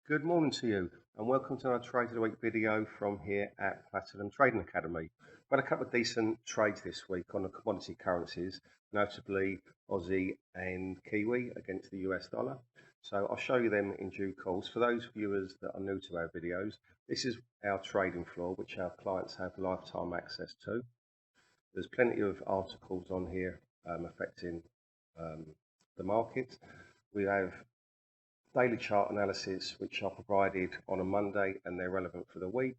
Good morning to you and welcome to our Trade of the Week video from here at Platinum Trading Academy. We've had a couple of decent trades this week on the commodity currencies, notably Aussie and Kiwi against the US dollar. So I'll show you them in due course. For those viewers that are new to our videos, this is our trading floor which our clients have lifetime access to. There's plenty of articles on here affecting the market. We have daily chart analysis which are provided on a Monday and they're relevant for the week.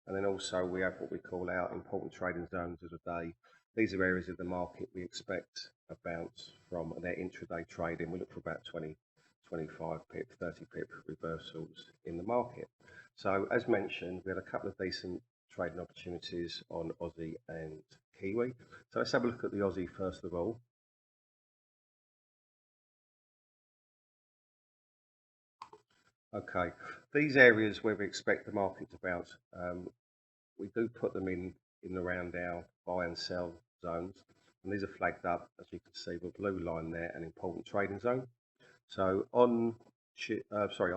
And then also we have what we call our important trading zones of the day. These are areas of the market we expect a bounce from their intraday trading. We look for about 20, 25 pip, 30 pip reversals in the market. So as mentioned, we had a couple of decent trading opportunities on Aussie and Kiwi. So let's have a look at the Aussie first of all. Okay, these areas where we expect the market to bounce, we do put them in around our buy and sell zones, and these are flagged up, as you can see, with a blue line there, an important trading zone. So on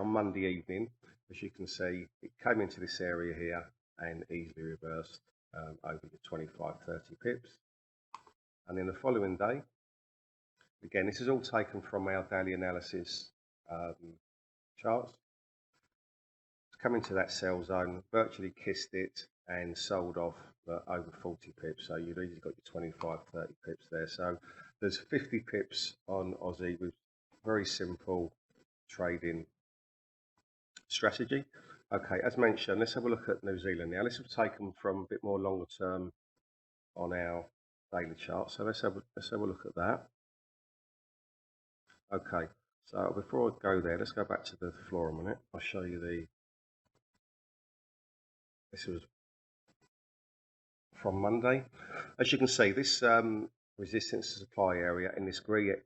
Monday evening, as you can see, it came into this area here and easily reversed over the 25, 30 pips. And then the following day, again, this is all taken from our daily analysis charts. Come into that sell zone, virtually kissed it and sold off over 40 pips. So you've easily got your 25, 30 pips there. So there's 50 pips on Aussie with very simple trading strategy. Okay, as mentioned, let's have a look at New Zealand now. This was taken from a bit more longer term on our daily chart. So let's have a look at that. Okay, so before I go there, let's go back to the floor a minute. I'll show you this was from Monday. As you can see, this resistance supply area in this grey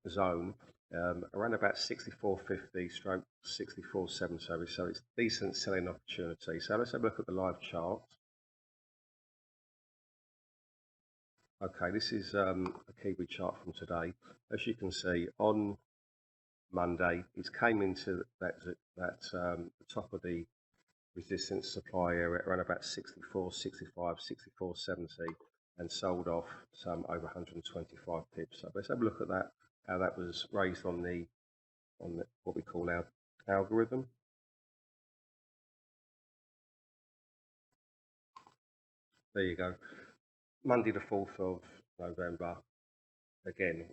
zone around about 64.50 stroke 64.70, so it's decent selling opportunity. So let's have a look at the live chart. Okay, this is a Kiwi chart from today. As you can see, on Monday it came into the top of the resistance supply area around about 64, 65, 64, 70 and sold off some over 125 pips. So let's have a look at that, how that was raised on the what we call our algorithm. There you go. Monday the 4th of November. Again,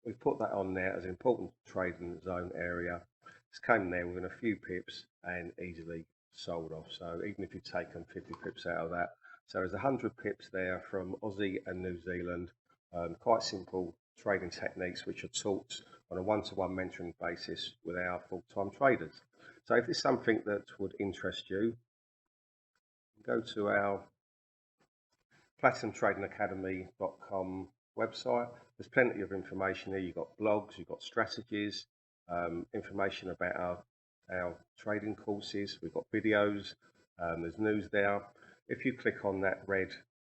we put that on there as an important trading zone area. It's came there within a few pips and easily sold off. So even if you've taken 50 pips out of that, so there's 100 pips there from Aussie and New Zealand. Quite simple trading techniques which are taught on a one-to-one mentoring basis with our full-time traders. So if it's something that would interest you, go to our platinumtradingacademy.com website. There's plenty of information there. You've got blogs, you've got strategies, information about our trading courses. We've got videos, there's news there. If you click on that red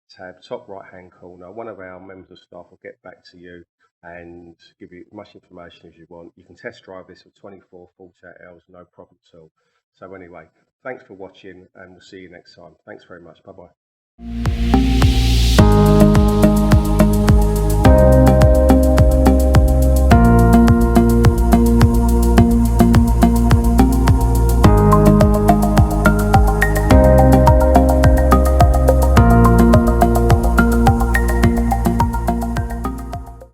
tab, top right hand corner, one of our members of staff will get back to you and give you as much information as you want. You can test drive this for 24, 48 hours, no problem at all. So anyway, thanks for watching and we'll see you next time. Thanks very much. Bye bye.